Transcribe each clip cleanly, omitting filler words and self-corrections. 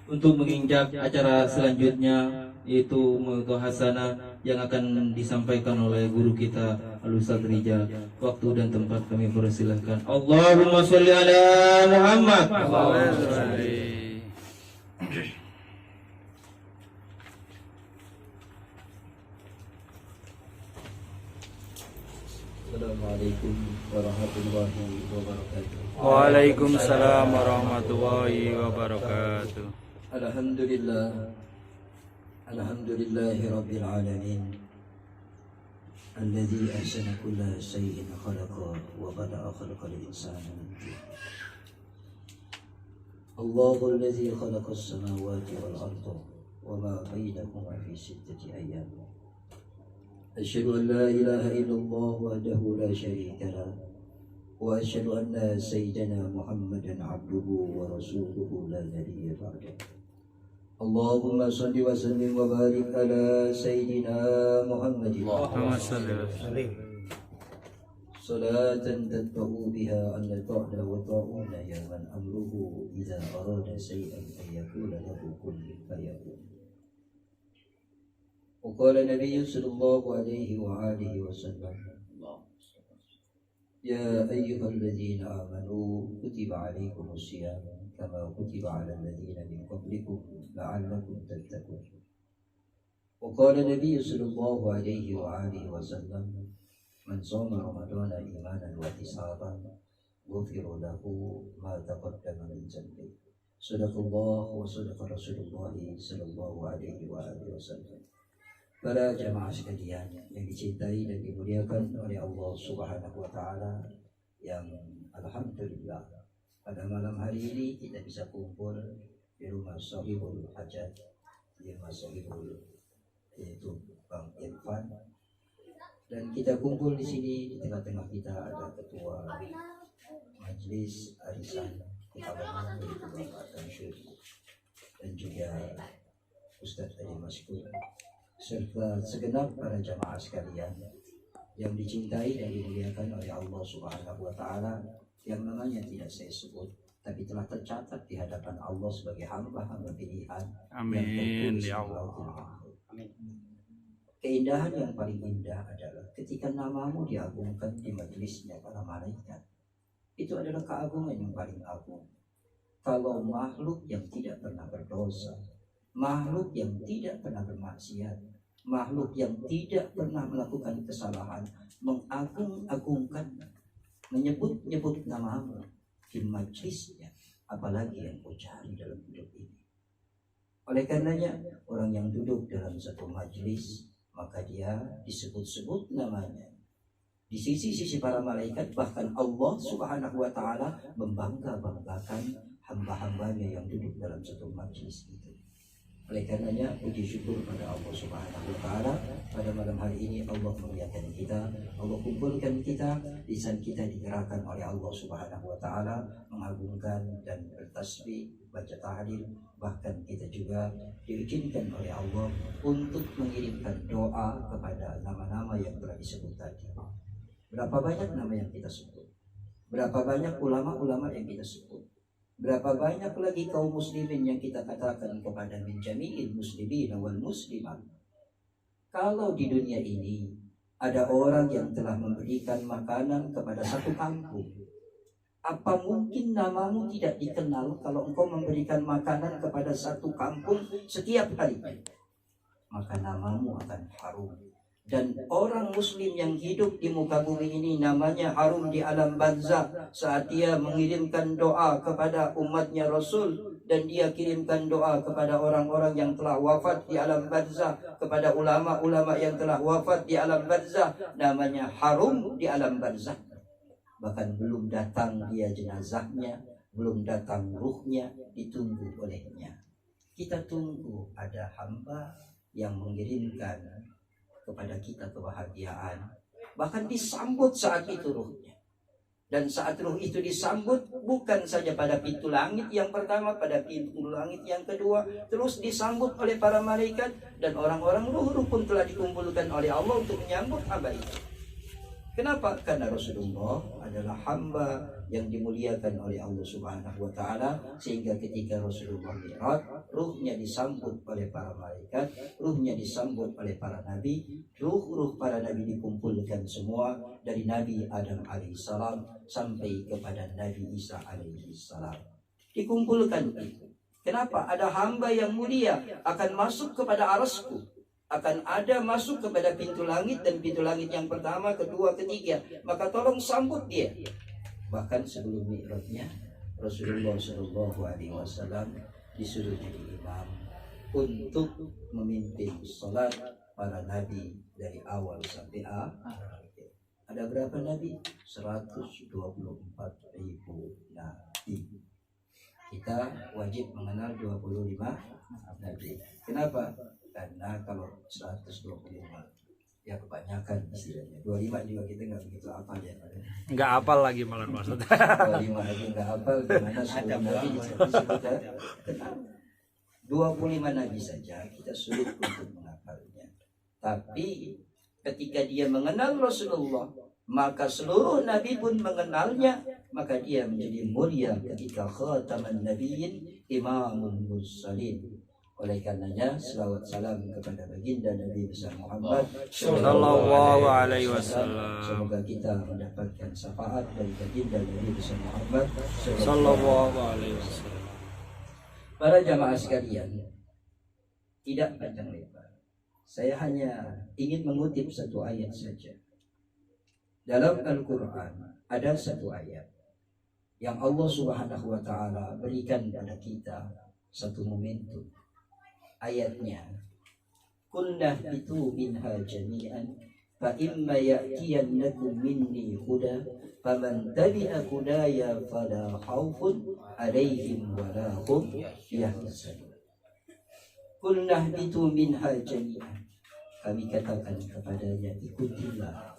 untuk menginjak acara selanjutnya, yaitu Mauidhah Hasanah yang akan disampaikan oleh guru kita Al-Ustaz Rijal. Waktu dan tempat kami persilahkan. Allahumma sholli ala Muhammad. Assalamualaikum warahmatullahi wabarakatuh. Waalaikumsalam warahmatullahi wabarakatuh. Alhamdulillah, alhamdulillahi rabbil alamin, alladzi ahsana kulla shay'in khalaqa wa bada'a khalqal insana min tin. Allahu alladzi khalaqa as-samawati wal arda wa ma bainahuma fi sittati ayyam. Asyhadu an la ilaha illallah wahdahu la syarika lah wa asyhadu anna sayyidana Muhammadan abduhu wa rasuluhu la nabiyya ba'dah. Allahumma shalli wa sallim wa barik ala sayyidina Muhammadin. Allahumma shalli wa sallim. Salatan tadfa'u biha anna ta'la wa ta'una ya man amruhu idza arada shay'an an yakuna lahu kun fayakun. وقال النبي صلى الله عليه وآله وسلم يا أيها الذين آمنوا كتب عليكم الصيام كما كتب على الذين من قبلكم لعلكم تتقون. وقال النبي صلى الله عليه وآله وسلم من صام رمضان إيمانا واحتسابا غفر له ما تقدم من ذنبه. صدق الله وصدق رسول الله صلى الله عليه وآله وسلم. Para jamaah sekalian yang dicintai dan dimuliakan oleh Allah Subhanahu wa taala, yang alhamdulillah pada malam hari ini kita bisa kumpul di rumah Shahibul Hajat, di rumah Shahibul, yaitu Bang Irfan, dan kita kumpul di sini. Di tengah-tengah kita ada ketua Majelis Arisan Keagamaan yaitu Bapak Tansyur, dan juga Ustadz Ali Maskur, serta segenap para jamaah sekalian yang dicintai dan dimuliakan oleh Allah Subhanahu wa taala, yang namanya tidak saya sebut tapi telah tercatat di hadapan Allah sebagai hamba-hamba pilihan. Amin ya Allah. Amin. Keindahan yang paling indah adalah ketika namamu diagungkan di majelisnya para malaikat. Itu adalah keagungan yang paling agung. Kalau makhluk yang tidak pernah berdosa, makhluk yang tidak pernah bermaksiat, makhluk yang tidak pernah melakukan kesalahan, mengagung-agungkan, menyebut-nyebut namamu di majlisnya, apalagi yang kau cari dalam hidup ini. Oleh karenanya, orang yang duduk dalam satu majlis, maka dia disebut-sebut namanya di sisi-sisi para malaikat. Bahkan Allah Subhanahu wa taala membangga-banggakan hamba-hambanya yang duduk dalam satu majlis itu. Oleh karenanya, puji syukur pada Allah Subhanahu wa taala, pada malam hari ini Allah memuliakan kita, Allah kumpulkan kita, lisan kita digerakkan oleh Allah Subhanahu wa taala mengagungkan dan bertasbih, baca tahlil, bahkan kita juga diizinkan oleh Allah untuk mengirimkan doa kepada nama-nama yang telah disebut tadi. Berapa banyak nama yang kita sebut? Berapa banyak ulama-ulama yang kita sebut? Berapa banyak lagi kaum muslimin yang kita katakan kepada min jami'il muslimin wal muslimat. Kalau di dunia ini ada orang yang telah memberikan makanan kepada satu kampung, apa mungkin namamu tidak dikenal kalau engkau memberikan makanan kepada satu kampung setiap hari? Maka namamu akan harum. Dan orang muslim yang hidup di muka bumi ini namanya harum di alam barzakh saat dia mengirimkan doa kepada umatnya Rasul, dan dia kirimkan doa kepada orang-orang yang telah wafat di alam barzakh, kepada ulama-ulama yang telah wafat di alam barzakh, namanya harum di alam barzakh. Bahkan belum datang dia jenazahnya, belum datang ruhnya, ditunggu olehnya. Kita tunggu ada hamba yang mengirimkan kepada kita kebahagiaan, bahkan disambut saat itu ruhnya. Dan saat ruh itu disambut bukan saja pada pintu langit yang pertama, pada pintu langit yang kedua, terus disambut oleh para malaikat, dan orang-orang ruh pun telah dikumpulkan oleh Allah untuk menyambut hamba itu. Kenapa? Karena Rasulullah adalah hamba yang dimuliakan oleh Allah Subhanahu wa taala, sehingga ketika Rasulullah Mi'raj, ruhnya disambut oleh para malaikat, ruhnya disambut oleh para nabi, ruh-ruh para nabi dikumpulkan semua dari Nabi Adam alaihissalam sampai kepada Nabi Isa alaihissalam. Dikumpulkan itu. Kenapa? Ada hamba yang mulia akan masuk kepada arasku, akan ada masuk kepada pintu langit, dan pintu langit yang pertama, kedua, ketiga, maka tolong sambut dia. Bahkan sebelum mi'rajnya, Rasulullah SAW disuruh jadi imam untuk memimpin sholat para nabi dari awal sampai akhir. Ada berapa nabi? 124.000 nabi. Kita wajib mengenal 25 nabi. Kenapa? Karena kalau 125 ya kebanyakan istilahnya. 25 juga kita nggak begitu hafal ya. Nggak hafal lagi malah maksudnya. 25 aja nggak hafal, gimana 10 nabi disebut kenal. 25 nabi saja kita sulit untuk menghafalnya. Tapi ketika dia mengenal Rasulullah, maka seluruh nabi pun mengenalnya, maka dia menjadi mulia ketika khataman nabiyyin imamul mursalin. Oleh karenanya selawat salam kepada baginda Nabi besar Muhammad Sallallahu alaihi wasallam. Semoga kita mendapatkan syafaat dari baginda Nabi besar Muhammad Sallallahu alaihi wasallam. Para jamaah sekalian, tidak panjang lebar, saya hanya ingin mengutip satu ayat saja. Dalam Al-Quran ada satu ayat yang Allah Subhanahu wa ta'ala berikan pada kita satu momentum. Ayatnya, "Qulna itu minha jami'an fa imma ya'tiyannakum minni huda faman tabi'a hudaya fala khaufun 'alaihim wala hum yahzanun." Qulna itu minha jami'an, kami katakan kepadanya, ikutilah.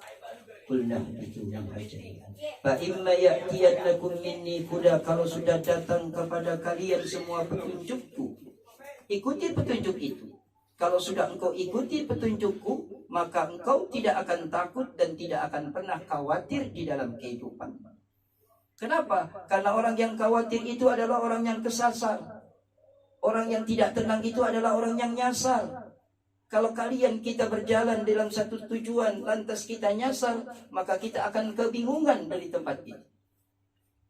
Qulna itu minha jami'an fa imma ya'tiyannakum minni huda, kalau sudah datang kepada kalian semua petunjukku, ikuti petunjuk itu. Kalau sudah engkau ikuti petunjukku, maka engkau tidak akan takut dan tidak akan pernah khawatir di dalam kehidupan. Kenapa? Karena orang yang khawatir itu adalah orang yang kesasar. Orang yang tidak tenang itu adalah orang yang nyasar. Kalau kita berjalan dalam satu tujuan, lantas kita nyasar, maka kita akan kebingungan dari tempat itu.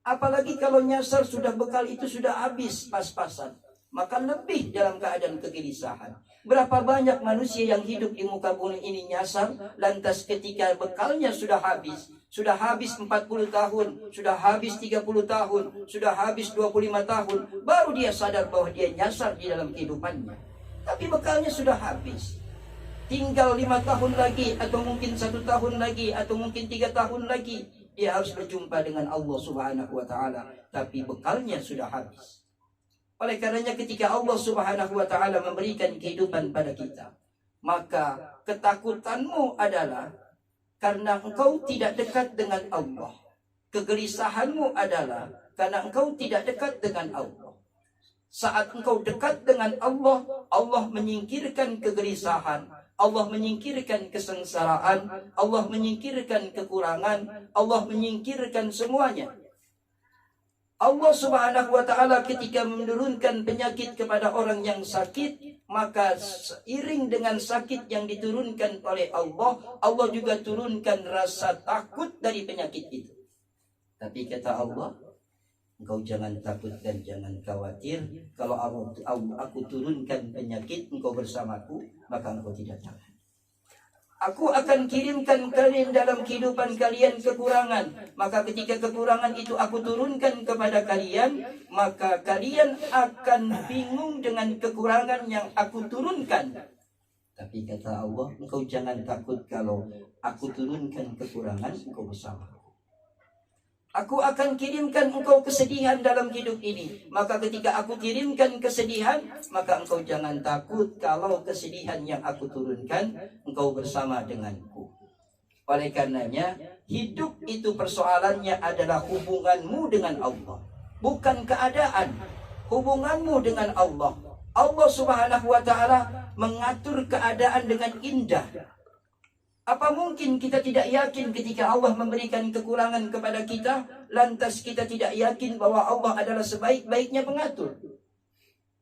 Apalagi kalau nyasar sudah bekal itu sudah habis pas-pasan, maka lebih dalam keadaan kegelisahan. Berapa banyak manusia yang hidup di muka bumi ini nyasar, lantas ketika bekalnya sudah habis 40 tahun, sudah habis 30 tahun, sudah habis 25 tahun, baru dia sadar bahwa dia nyasar di dalam kehidupannya. Tapi bekalnya sudah habis. Tinggal 5 tahun lagi, atau mungkin 1 tahun lagi, atau mungkin 3 tahun lagi, dia harus berjumpa dengan Allah Subhanahu wa ta'ala. Tapi bekalnya sudah habis. Oleh karenanya ketika Allah Subhanahu wa ta'ala memberikan kehidupan pada kita, maka ketakutanmu adalah karena engkau tidak dekat dengan Allah. Kegelisahanmu adalah karena engkau tidak dekat dengan Allah. Saat engkau dekat dengan Allah, Allah menyingkirkan kegelisahan, Allah menyingkirkan kesengsaraan, Allah menyingkirkan kekurangan, Allah menyingkirkan semuanya. Allah Subhanahu wa ta'ala ketika menurunkan penyakit kepada orang yang sakit, maka seiring dengan sakit yang diturunkan oleh Allah, Allah juga turunkan rasa takut dari penyakit itu. Tapi kata Allah, engkau jangan takut dan jangan khawatir. Kalau aku turunkan penyakit, engkau bersamaku, maka engkau tidak takut. Aku akan kirimkan kalian dalam kehidupan kalian kekurangan. Maka ketika kekurangan itu aku turunkan kepada kalian, maka kalian akan bingung dengan kekurangan yang aku turunkan. Tapi kata Allah, engkau jangan takut kalau aku turunkan kekurangan, engkau bersama. Aku akan kirimkan engkau kesedihan dalam hidup ini. Maka ketika aku kirimkan kesedihan, maka engkau jangan takut kalau kesedihan yang aku turunkan, engkau bersama denganku. Oleh karenanya, hidup itu persoalannya adalah hubunganmu dengan Allah, bukan keadaan. Hubunganmu dengan Allah. Allah Subhanahu wa ta'ala mengatur keadaan dengan indah. Apa mungkin kita tidak yakin ketika Allah memberikan kekurangan kepada kita, lantas kita tidak yakin bahwa Allah adalah sebaik-baiknya pengatur?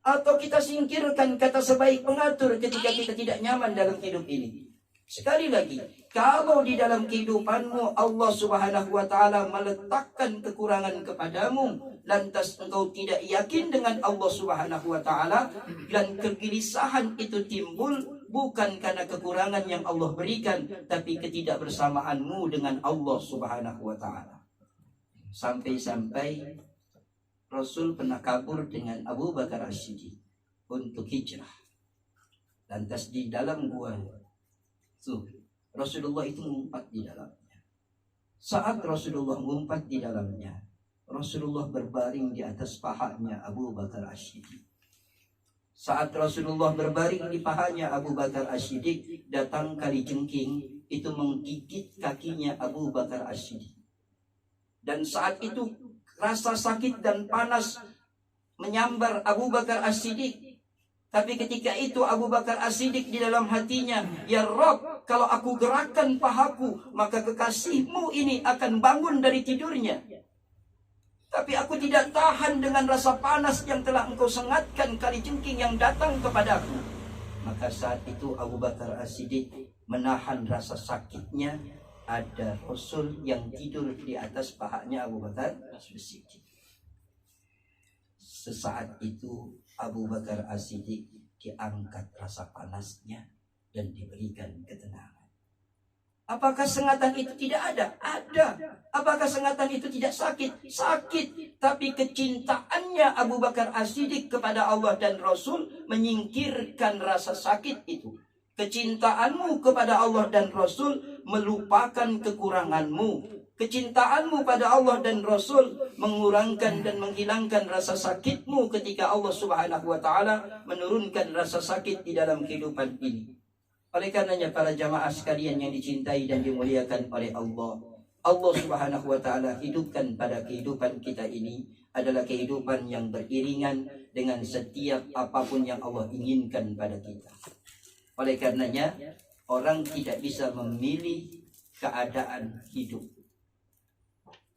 Atau kita singkirkan kata sebaik pengatur ketika kita tidak nyaman dalam hidup ini? Sekali lagi, kalau di dalam kehidupanmu Allah Subhanahu wa taala meletakkan kekurangan kepadamu, lantas engkau tidak yakin dengan Allah Subhanahu wa taala, dan kegelisahan itu timbul bukan karena kekurangan yang Allah berikan, tapi ketidakbersamaanmu dengan Allah Subhanahu wa taala. Sampai-sampai Rasul pernah kabur dengan Abu Bakar As-Siddiq untuk hijrah. Lantas di dalam gua Rasulullah itu mengumpat di dalamnya. Saat Rasulullah mengumpat di dalamnya, Rasulullah berbaring di atas pahanya Abu Bakar As-Siddiq. Saat Rasulullah berbaring di pahanya Abu Bakar As-Siddiq, datang kalajengking itu menggigit kakinya Abu Bakar As-Siddiq. Dan saat itu rasa sakit dan panas menyambar Abu Bakar As-Siddiq. Tapi ketika itu Abu Bakar As-Siddiq di dalam hatinya, ya Rabb, kalau aku gerakkan pahaku, maka kekasihmu ini akan bangun dari tidurnya. Tapi aku tidak tahan dengan rasa panas yang telah engkau sengatkan kalajengking yang datang kepadaku. Maka saat itu Abu Bakar As-Siddiq menahan rasa sakitnya. Ada Rasul yang tidur di atas pahanya Abu Bakar As-Siddiq. Sesaat itu Abu Bakar As-Siddiq diangkat rasa panasnya dan diberikan ketenangan. Apakah sengatan itu tidak ada? Ada. Apakah sengatan itu tidak sakit? Sakit. Tapi kecintaannya Abu Bakar As-Siddiq kepada Allah dan Rasul menyingkirkan rasa sakit itu. Kecintaanmu kepada Allah dan Rasul melupakan kekuranganmu. Kecintaanmu pada Allah dan Rasul mengurangkan dan menghilangkan rasa sakitmu ketika Allah Subhanahu wa taala menurunkan rasa sakit di dalam kehidupan ini. Oleh karenanya para jamaah sekalian yang dicintai dan dimuliakan oleh Allah, Allah Subhanahu wa taala hidupkan pada kehidupan kita ini adalah kehidupan yang beriringan dengan setiap apapun yang Allah inginkan pada kita. Oleh karenanya orang tidak bisa memilih keadaan hidup.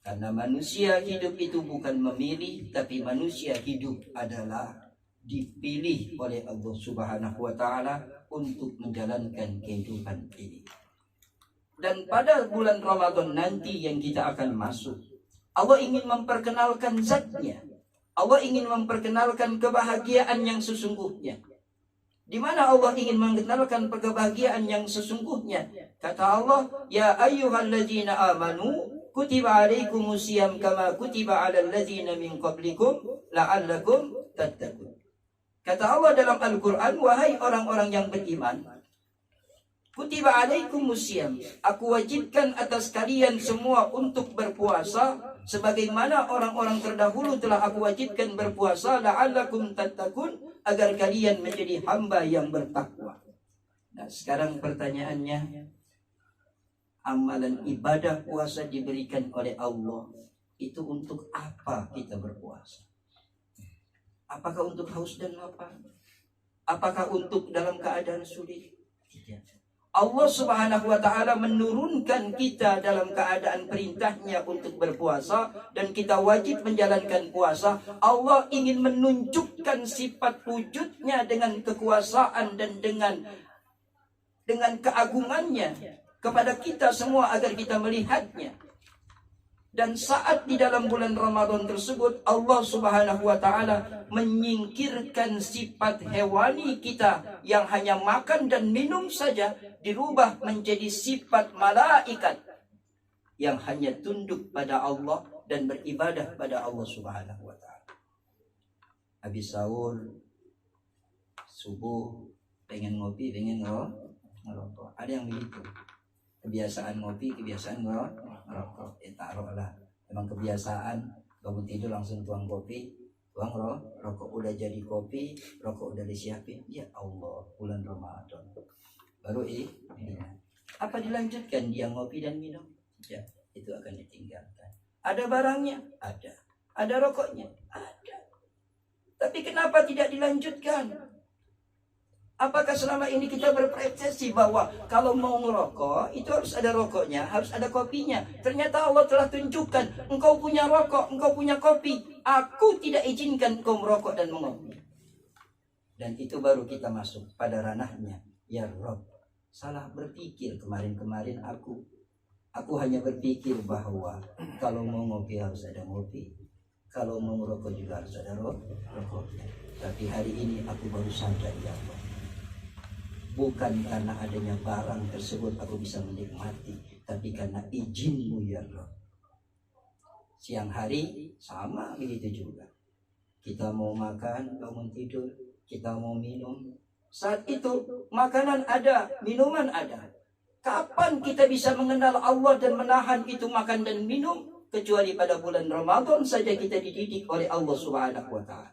Karena manusia hidup itu bukan memilih, tapi manusia hidup adalah dipilih oleh Allah Subhanahu wa taala untuk menjalankan kehidupan ini. Dan pada bulan Ramadan nanti yang kita akan masuk, Allah ingin memperkenalkan zatnya. Allah ingin memperkenalkan kebahagiaan yang sesungguhnya. Di mana Allah ingin mengenalkan kebahagiaan yang sesungguhnya? Kata Allah, ya ayyuhalladzina amanu kutiba alaikumusiyam kama kutiba alal ladzina min qablikum la'allakum tattaqun. Kata Allah dalam Al-Quran, wahai orang-orang yang beriman, kutiba alaikumusiyam, aku wajibkan atas kalian semua untuk berpuasa sebagaimana orang-orang terdahulu telah aku wajibkan berpuasa, la'allakum tattaqun, agar kalian menjadi hamba yang bertakwa. Nah, sekarang pertanyaannya, amalan ibadah puasa diberikan oleh Allah itu untuk apa kita berpuasa? Apakah untuk haus dan lapar? Apakah untuk dalam keadaan sulit? Tidak. Allah Subhanahu wa taala menurunkan kita dalam keadaan perintahnya untuk berpuasa dan kita wajib menjalankan puasa. Allah ingin menunjukkan sifat wujudnya dengan kekuasaan dan dengan keagungannya kepada kita semua agar kita melihatnya. Dan saat di dalam bulan Ramadan tersebut Allah Subhanahu wa taala menyingkirkan sifat hewani kita yang hanya makan dan minum saja, dirubah menjadi sifat malaikat yang hanya tunduk pada Allah dan beribadah pada Allah Subhanahu wa taala. Habis sahur, subuh pengen ngopi, pengen ngerokok. Ada yang begitu. Kebiasaan ngopi, kebiasaan ngerokok. Taruhlah. Memang kebiasaan bangun tidur langsung tuang kopi, tuang rokok. Udah jadi kopi, rokok udah disiapin. Ya Allah, bulan Ramadan. Baru apa dilanjutkan dia ngopi dan minum? Ya, itu akan ditinggalkan. Ada barangnya? Ada. Ada rokoknya? Ada. Tapi kenapa tidak dilanjutkan? Apakah selama ini kita berpersepsi bahwa kalau mau ngerokok itu harus ada rokoknya, harus ada kopinya? Ternyata Allah telah tunjukkan, engkau punya rokok, engkau punya kopi. Aku tidak izinkan engkau merokok dan mengopi. Dan itu baru kita masuk pada ranahnya. Ya Rob, salah berpikir kemarin-kemarin aku. Aku hanya berpikir bahwa kalau mau ngopi harus ada ngopi. Kalau mau merokok juga harus ada rokoknya. Tapi hari ini aku baru sadar, ya Allah. Bukan karena adanya barang tersebut aku bisa menikmati, tapi karena izinmu, ya Allah. Siang hari sama begitu juga. Kita mau makan, bangun tidur, kita mau minum. Saat itu makanan ada, minuman ada. Kapan kita bisa mengenal Allah dan menahan itu makan dan minum? Kecuali pada bulan Ramadan saja kita dididik oleh Allah Subhanahu wa Ta'ala.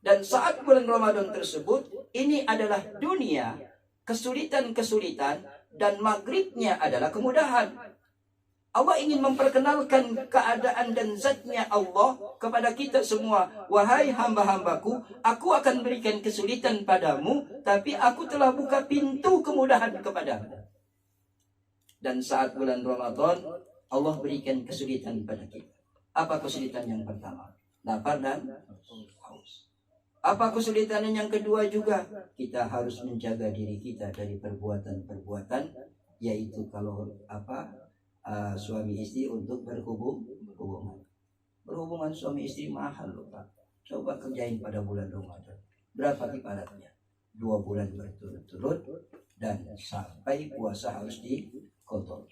Dan saat bulan Ramadan tersebut, ini adalah dunia, kesulitan-kesulitan, dan maghribnya adalah kemudahan. Allah ingin memperkenalkan keadaan dan zatnya Allah kepada kita semua. Wahai hamba-hambaku, aku akan berikan kesulitan padamu, tapi aku telah buka pintu kemudahan kepadamu. Dan saat bulan Ramadan, Allah berikan kesulitan pada kita. Apa kesulitan yang pertama? Lapar dan haus. Apa kesulitan yang kedua juga? Kita harus menjaga diri kita dari perbuatan-perbuatan, yaitu kalau suami istri untuk berhubungan. Berhubungan suami istri mahal loh Pak. Coba kerjain pada bulan Ramadan. Berapa ibaratnya? 2 bulan berturut-turut dan sampai puasa harus dikotor.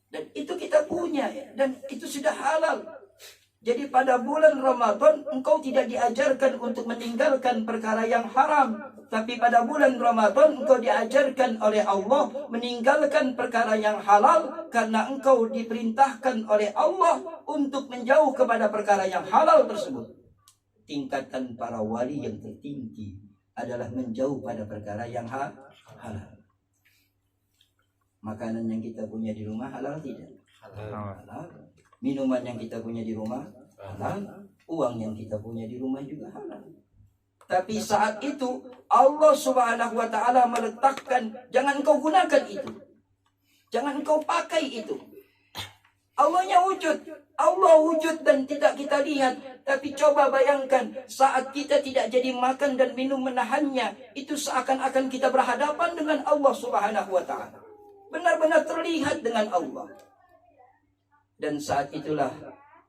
Dan itu kita punya dan itu sudah halal. Jadi pada bulan Ramadan engkau tidak diajarkan untuk meninggalkan perkara yang haram. Tapi pada bulan Ramadan engkau diajarkan oleh Allah meninggalkan perkara yang halal. Karena engkau diperintahkan oleh Allah untuk menjauh kepada perkara yang halal tersebut. Tingkatan para wali yang tertinggi adalah menjauh pada perkara yang halal. Makanan yang kita punya di rumah halal tidak? Halal. Minuman yang kita punya di rumah halal, uang yang kita punya di rumah juga halal. Tapi saat itu Allah Subhanahu wa Ta'ala meletakkan, jangan kau gunakan itu, jangan kau pakai itu. Allahnya wujud, Allah wujud dan tidak kita lihat. Tapi coba bayangkan saat kita tidak jadi makan dan minum menahannya, itu seakan-akan kita berhadapan dengan Allah Subhanahu wa Ta'ala. Benar-benar terlihat dengan Allah. Dan saat itulah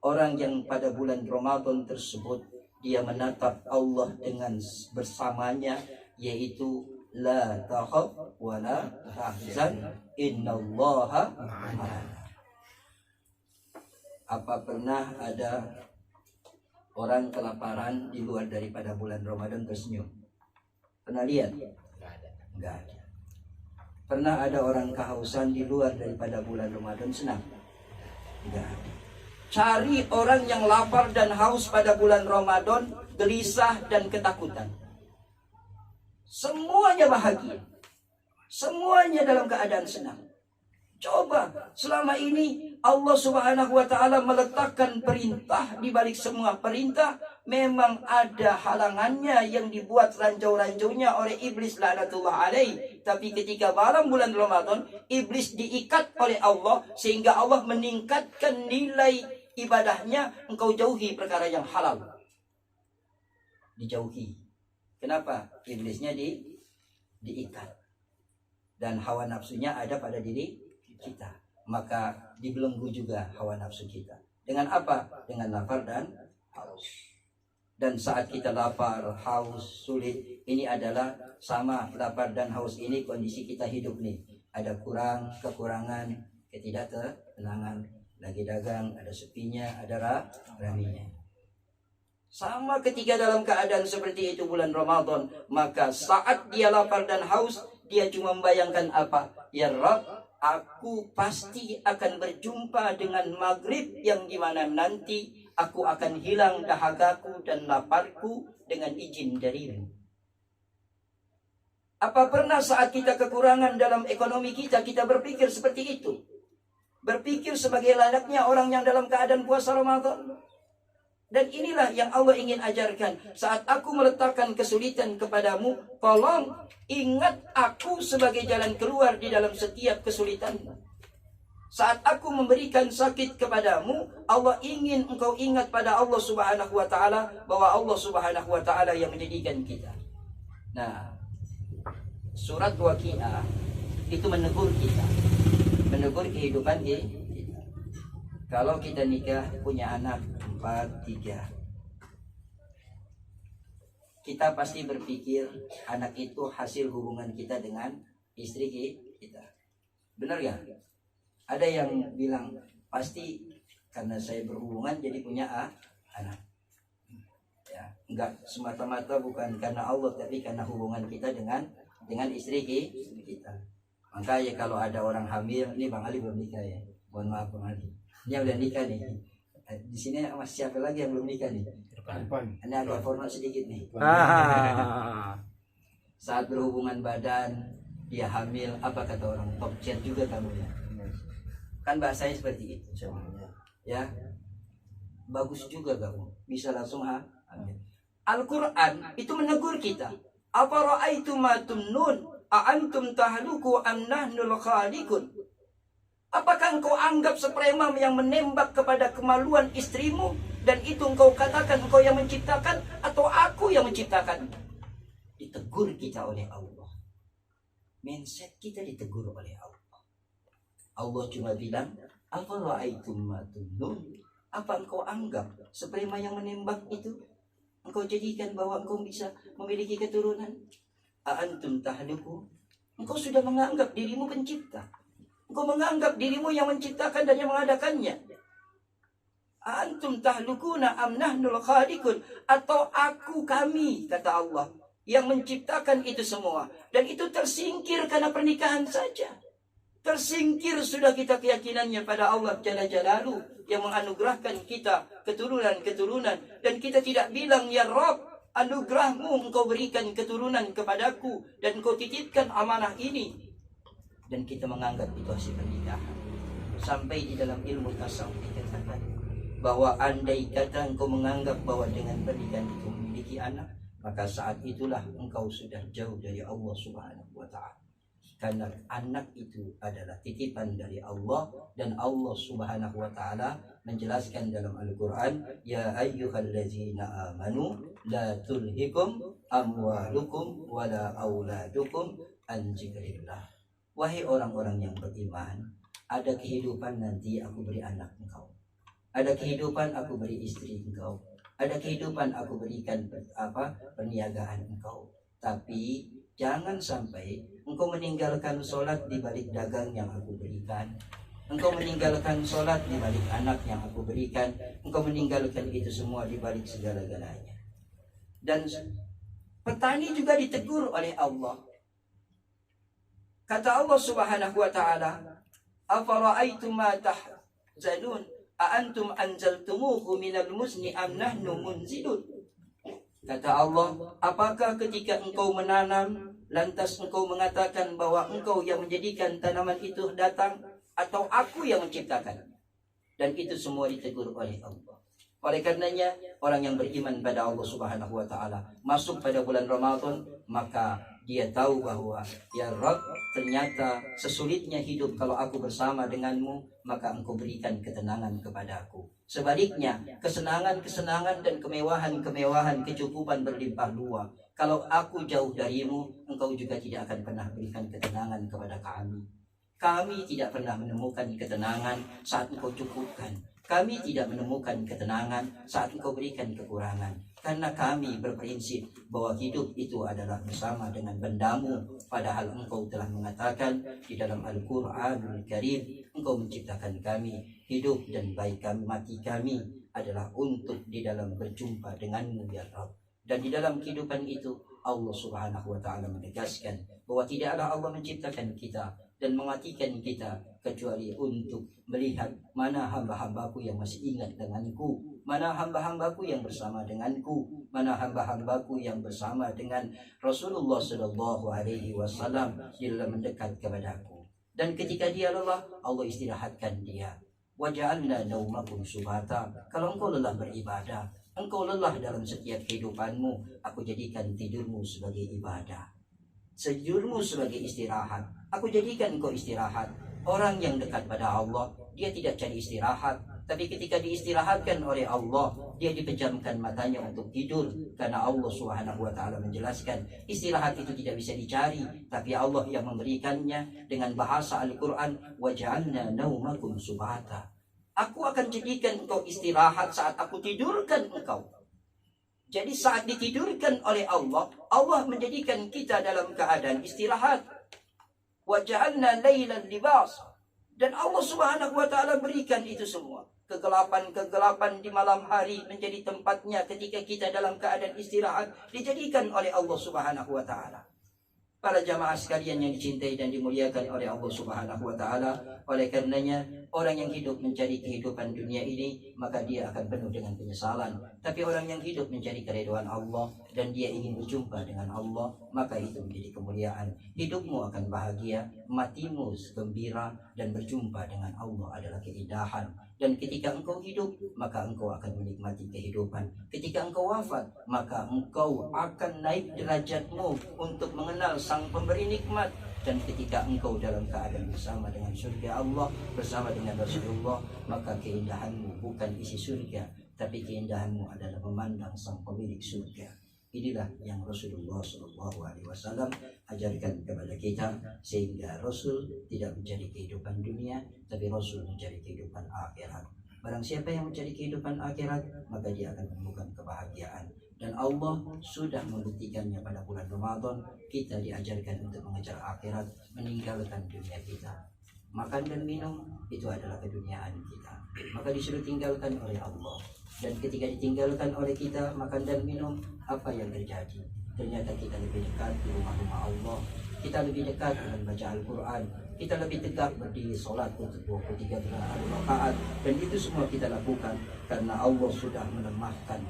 orang yang pada bulan Ramadan tersebut dia menatap Allah dengan bersamanya, yaitu la takhaf wa la tahzan innallaha ma'ana. Apa pernah ada orang kelaparan di luar daripada bulan Ramadan tersenyum? Pernah lihat? Enggak ada. Pernah ada orang kehausan di luar daripada bulan Ramadan senang? Tidak. Cari orang yang lapar dan haus pada bulan Ramadan, gelisah dan ketakutan. Semuanya bahagia. Semuanya dalam keadaan senang. Coba, selama ini Allah Subhanahu wa Ta'ala meletakkan perintah di balik semua perintah. Memang ada halangannya yang dibuat rancau-rancaunya oleh iblis laknatullah alaih. Tapi ketika malam bulan Ramadan, iblis diikat oleh Allah sehingga Allah meningkatkan nilai ibadahnya. Engkau jauhi perkara yang halal. Dijauhi. Kenapa? Iblisnya diikat. Dan hawa nafsunya ada pada diri kita, maka dibelenggu juga hawa nafsu kita. Dengan apa? Dengan lapar dan haus. Dan saat kita lapar, haus, sulit, ini adalah sama lapar dan haus ini kondisi kita hidup nih. Ada kekurangan, ketidaktenangan, lagi dagang, ada sepinya, ada raminya. Sama ketika dalam keadaan seperti itu bulan Ramadan, maka saat dia lapar dan haus, dia cuma membayangkan apa? Ya Rabb, aku pasti akan berjumpa dengan maghrib yang dimana nanti aku akan hilang dahagaku dan laparku dengan izin darimu. Apa pernah saat kita kekurangan dalam ekonomi kita berpikir seperti itu? Berpikir sebagai layaknya orang yang dalam keadaan puasa Ramadan? Dan inilah yang Allah ingin ajarkan. Saat aku meletakkan kesulitan kepadamu, tolong ingat aku sebagai jalan keluar di dalam setiap kesulitanmu. Saat aku memberikan sakit kepadamu, Allah ingin engkau ingat pada Allah Subhanahu wa taala, bahwa Allah Subhanahu wa taala yang menjadikan kita. Nah, surat Waqiah itu menegur kita, menegur kehidupan kita. Kalau kita nikah punya anak 4, 3, kita pasti berpikir anak itu hasil hubungan kita dengan istri kita. Benar ya? Ada yang bilang pasti karena saya berhubungan jadi punya anak. Ya, enggak semata-mata bukan karena Allah, tapi karena hubungan kita dengan istri kita. Maka ya kalau ada orang hamil, ini Bang Ali belum nikah ya. Mohon maaf Bang Ali. Ini udah nikah nih. Di sini masih siapa lagi yang belum nikah nih? Ini agak formal sedikit nih. Saat berhubungan badan, dia hamil, apa kata orang? Top chat juga kamu ya. Kan bahasanya seperti itu semuanya. Ya. Bagus juga kamu. Bisa langsung hamil. Al-Quran itu menegur kita. Afara'aitum ma tumnun a'antum tahluku am nahnul khaliqun. Apakah engkau anggap sepremam yang menembak kepada kemaluan istrimu, dan itu engkau katakan engkau yang menciptakan, atau aku yang menciptakan? Ditegur kita oleh Allah. Mindset kita ditegur oleh Allah. Allah cuma bilang, afara'aitum ma tumnun. Apa engkau anggap seprema yang menembak itu engkau jadikan bahwa engkau bisa memiliki keturunan? A'antum tahluku. Engkau sudah menganggap dirimu pencipta. Engkau menganggap dirimu yang menciptakan dan yang mengadakannya. Antum tahlukuna am nahnul khaliqun, atau aku, kami, kata Allah, yang menciptakan itu semua. Dan itu tersingkir karena pernikahan saja. Tersingkir sudah kita keyakinannya pada Allah Jalla Jalaluhu yang menganugerahkan kita keturunan-keturunan. Dan kita tidak bilang, ya Rabb, anugerahmu engkau berikan keturunan kepadaku dan engkau titipkan amanah ini. Dan kita menganggap itu hasil pernikahan. Sampai di dalam ilmu tasawuf dikatakan bahwa andai kata engkau menganggap bahwa dengan pernikahan itu memiliki anak, maka saat itulah engkau sudah jauh dari Allah Subhanahu wa taala. Karena anak itu adalah titipan dari Allah, dan Allah Subhanahu wa taala menjelaskan dalam Al-Qur'an, ya ayyuhallazina amanu la tulhikum amwalukum wala auladukum an dzikrillah. Wahai orang-orang yang beriman, ada kehidupan nanti aku beri anak engkau. Ada kehidupan aku beri istri engkau. Ada kehidupan aku berikan perniagaan engkau. Tapi jangan sampai engkau meninggalkan sholat di balik dagang yang aku berikan. Engkau meninggalkan sholat di balik anak yang aku berikan. Engkau meninggalkan itu semua di balik segala-galanya. Dan petani juga ditegur oleh Allah. Kata Allah Subhanahu wa taala, afara'aitum ma tahzanun a antum anzaltumuhu minal muzni am nahnu munzilun. Kata Allah, apakah ketika engkau menanam lantas engkau mengatakan bahwa engkau yang menjadikan tanaman itu datang, atau aku yang menciptakan? Dan itu semua ditegur oleh Allah. Oleh karenanya, orang yang beriman pada Allah Subhanahu wa taala masuk pada bulan Ramadan, maka dia tahu bahwa ya Rabb, ternyata sesulitnya hidup kalau aku bersama denganmu, maka engkau berikan ketenangan kepada aku. Sebaliknya, kesenangan-kesenangan dan kemewahan-kemewahan, kecukupan berlimpah ruah, kalau aku jauh darimu, engkau juga tidak akan pernah berikan ketenangan kepada kami. Kami tidak pernah menemukan ketenangan saat engkau cukupkan. Kami tidak menemukan ketenangan saat engkau berikan kekurangan. Karena kami berprinsip bahwa hidup itu adalah bersama dengan bendamu. Padahal engkau telah mengatakan di dalam Al-Quranul Karim, engkau menciptakan kami, hidup dan baik kami, mati kami adalah untuk di dalam berjumpa denganmu ya Rabb. Dan di dalam kehidupan itu Allah Subhanahu wa taala menegaskan bahwa tidaklah Allah menciptakan kita dan mematikan kita kecuali untuk melihat mana hamba-hambaku yang masih ingat denganku, mana hamba-hambaku yang bersama denganku, mana hamba-hambaku yang bersama dengan Rasulullah Sallallahu Alaihi Wasallam di dalam mendekat kepadaku. Dan ketika dia lelah, Allah istirahatkan dia. Wa ja'alna naumakum subata. Kalau engkau lelah beribadah, engkau lelah dalam setiap kehidupanmu, aku jadikan tidurmu sebagai ibadah, tidurmu sebagai istirahat. Aku jadikan engkau istirahat. Orang yang dekat pada Allah, dia tidak cari istirahat, tapi ketika diistirahatkan oleh Allah, dia dipejamkan matanya untuk tidur. Karena Allah Subhanahu wa ta'ala menjelaskan, istirahat itu tidak bisa dicari, tapi Allah yang memberikannya dengan bahasa Al-Quran, wa ja'alna naumakum subata. Aku akan jadikan engkau istirahat saat aku tidurkan engkau. Jadi saat ditidurkan oleh Allah, Allah menjadikan kita dalam keadaan istirahat. Wa ja'alna laylan libas. Dan Allah Subhanahu wa ta'ala berikan itu semua. Kegelapan-kegelapan di malam hari menjadi tempatnya ketika kita dalam keadaan istirahat, dijadikan oleh Allah Subhanahu wa ta'ala. Para jamaah sekalian yang dicintai dan dimuliakan oleh Allah Subhanahu wa ta'ala, oleh karenanya orang yang hidup mencari kehidupan dunia ini, maka dia akan penuh dengan penyesalan. Tapi orang yang hidup mencari keridhaan Allah dan dia ingin berjumpa dengan Allah, maka itu menjadi kemuliaan. Hidupmu akan bahagia, matimu gembira, dan berjumpa dengan Allah adalah keindahan. Dan ketika engkau hidup, maka engkau akan menikmati kehidupan. Ketika engkau wafat, maka engkau akan naik derajatmu untuk mengenal Sang Pemberi nikmat. Dan ketika engkau dalam keadaan bersama dengan surga Allah, bersama dengan Rasulullah, maka keindahanmu bukan isi surga, tapi keindahanmu adalah memandang Sang Pemilik surga. Inilah yang Rasulullah SAW ajarkan kepada kita, sehingga Rasul tidak mencari kehidupan dunia, tapi Rasul mencari kehidupan akhirat. Barang siapa yang mencari kehidupan akhirat, maka dia akan menemukan kebahagiaan. Dan Allah sudah membuktikannya pada bulan Ramadan. Kita diajarkan untuk mengejar akhirat, meninggalkan dunia kita. Makan dan minum itu adalah keduniaan kita, maka disuruh tinggalkan oleh Allah. Dan ketika ditinggalkan oleh kita makan dan minum, apa yang terjadi? Ternyata kita lebih dekat di rumah-rumah Allah, kita lebih dekat dengan baca Al-Quran, kita lebih tegak berdiri sholat untuk 23 rakaat. Dan itu semua kita lakukan karena Allah sudah melemahkan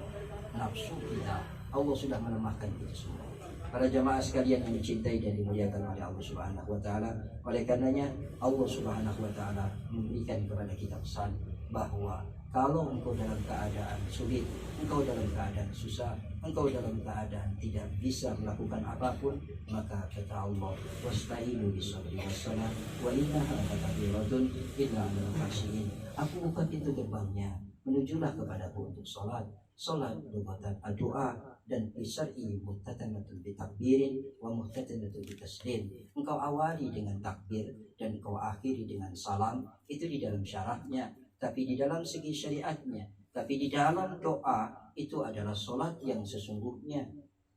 nafsu kita, Allah sudah melemahkan itu semua. Para jamaah sekalian yang dicintai dan dimuliakan oleh Allah Subhanahu wa ta'ala, oleh karenanya Allah Subhanahu wa ta'ala memberikan kepada kita pesan bahwa kalau engkau dalam keadaan sulit, engkau dalam keadaan susah, engkau dalam keadaan tidak bisa melakukan apapun, maka kata Allah, wasta'inu bisabri wassalah wa innaha lakabiratun illa 'alal khashiyin. Aku buka pintu gerbangnya, menujulah kepadaku untuk sholat. Sholat lugatan doa, dan bisyar'i muhtatanatun bitakbirin wa muhtatanatun bitaslim. Engkau awali dengan takbir dan engkau akhiri dengan salam. Itu di dalam syaratnya, tapi di dalam segi syariatnya, tapi di dalam doa itu adalah sholat yang sesungguhnya.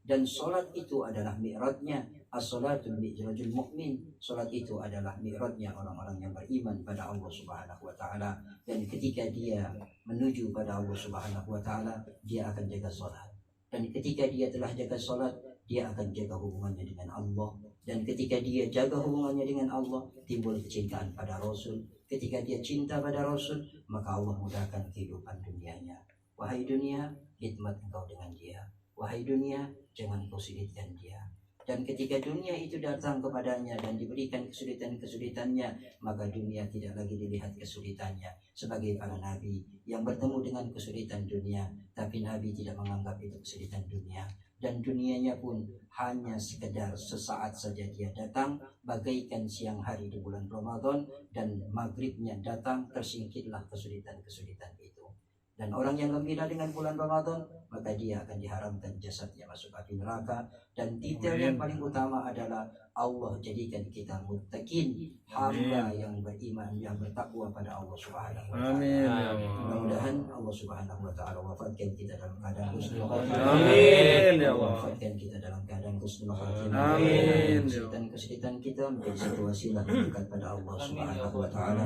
Dan sholat itu adalah mi'rajnya. As-sholatul mi'rajul mu'min. Sholat itu adalah mi'rajnya orang-orang yang beriman pada Allah Subhanahu wa ta'ala. Dan ketika dia menuju pada Allah Subhanahu wa ta'ala, dia akan jaga sholat. Dan ketika dia telah jaga sholat, dia akan jaga hubungannya dengan Allah. Dan ketika dia jaga hubungannya dengan Allah, timbul kecintaan pada Rasul. Ketika dia cinta pada Rasul, maka Allah mudahkan kehidupan dunianya. Wahai dunia, khidmat engkau dengan dia. Wahai dunia, jangan kau sulitkan dia. Dan ketika dunia itu datang kepadanya dan diberikan kesulitan-kesulitannya, maka dunia tidak lagi dilihat kesulitannya. Sebagai para nabi yang bertemu dengan kesulitan dunia, tapi nabi tidak menganggap itu kesulitan dunia. Dan dunianya pun hanya sekedar sesaat saja dia datang, bagaikan siang hari di bulan Ramadan, dan maghribnya datang, tersingkirlah kesulitan-kesulitan itu. Dan orang yang gembira dengan bulan Ramadan, maka dia akan diharamkan jasadnya masuk api neraka. Dan titel yang paling utama adalah Allah jadikan kita muttaqin, hamba yang beriman, yang bertakwa pada Allah Subhanahu wa ta'ala. Amin. Mudah-mudahan Allah Subhanahu wa ta'ala wafatkan kita dalam keadaan husnul khatimah. Amin ya Allah. Wafatkan kita dalam keadaan husnul khatimah. Amin. Kesulitan kita menjadi satu wasilah dekat pada Allah Subhanahu wa ta'ala.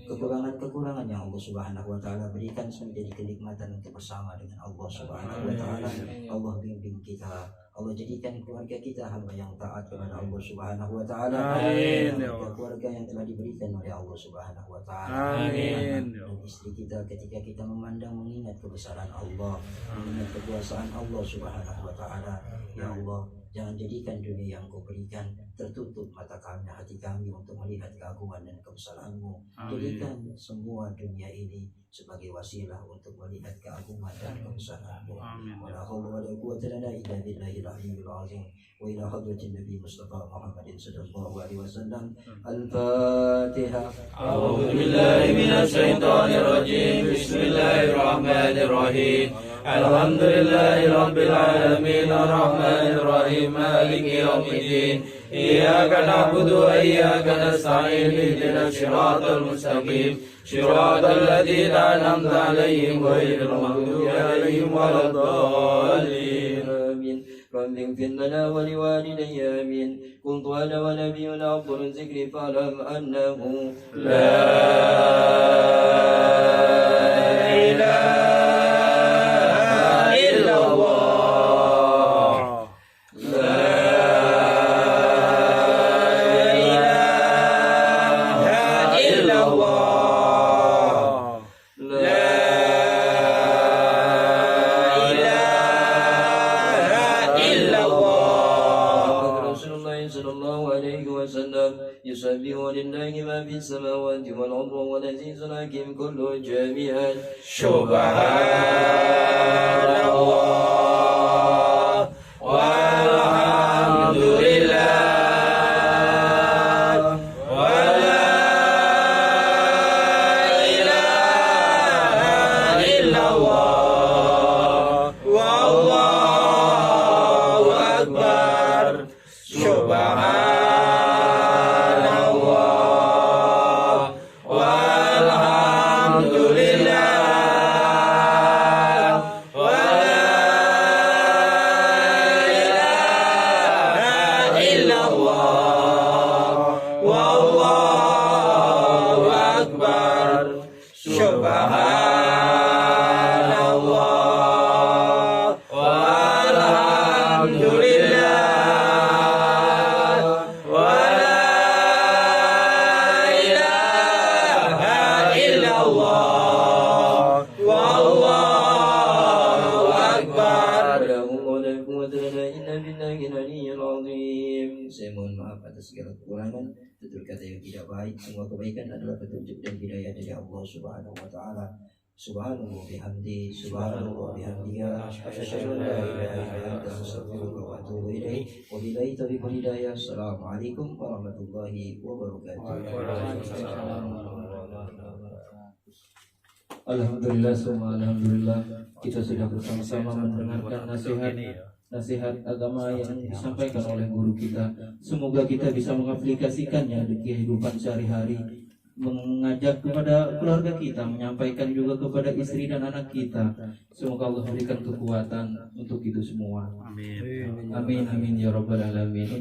Kekurangan-kekurangan yang Allah Subhanahu wa ta'ala berikan menjadi kenikmatan untuk bersama dengan Allah Subhanahu wa ta'ala. Allah bimbing kita, Allah jadikan keluarga kita hamba yang taat kepada Allah Subhanahu wa ta'ala. Amin. Keluarga yang telah diberikan oleh Allah Subhanahu wa ta'ala. Amin. Dan istri kita ketika kita memandang mengingat kebesaran Allah, mengingat kekuasaan Allah Subhanahu wa ta'ala. Ya Allah, Jangan jadikan dunia yang Kau berikan tertutup mata kami, hati kami untuk melihat keagungan dan kebesaran-Mu. Jadikan semua dunia ini sebagai wasilah untuk melihat keagungan dan kebesaran-Mu. Wala haula wala quwwata illa billahil aliyyil azim. Wa ila hadratin Nabi Mustafa Muhammadin sallallahu alaihi wasallam. Al-Fatihah. A'udzu billahi minasy syaithanir rajim. Bismillahirrahmanirrahim. Alhamdulillahi rabbil alamin arrahmanir rahim maliki yaumiddin iyyaka na'budu wa iyyaka nasta'in ihdinas siratal mustaqim siratal ladzina an'amta 'alaihim ghairil maghdubi 'alaihim waladdallin آمين. رب اغفر لنا ولوالدي آمين. كنت أنا ونبينا أفضل الذكر فاعلم أنه لا يسبح لله ما في السماوات والأرض والعزيز الحكيم كل جميعا سبحان الله والحمد لله ولا إله إلا الله والله أكبر سبحان Saya mohon maaf atas segala kekurangan, tutur kata yang tidak baik. Semua kebaikan adalah petunjuk dan hidayah dari Allah Subhanahu wa taala. Subhanallah bihamdi, subhanallah bihamdihi, asyhadu an la ilaha illa anta astaghfiruka wa atubu ilaik. Wa billahi taufiq wal hidayah. Assalamualaikum warahmatullahi wabarakatuh. Alhamdulillah, semua alhamdulillah, kita sudah bersama-sama mendengarkan nasihat agama yang disampaikan oleh guru kita. Semoga kita bisa mengaplikasikannya di kehidupan sehari-hari, mengajak kepada keluarga kita, menyampaikan juga kepada istri dan anak kita. Semoga Allah berikan kekuatan untuk itu semua. Amin, amin ya rabbal alamin.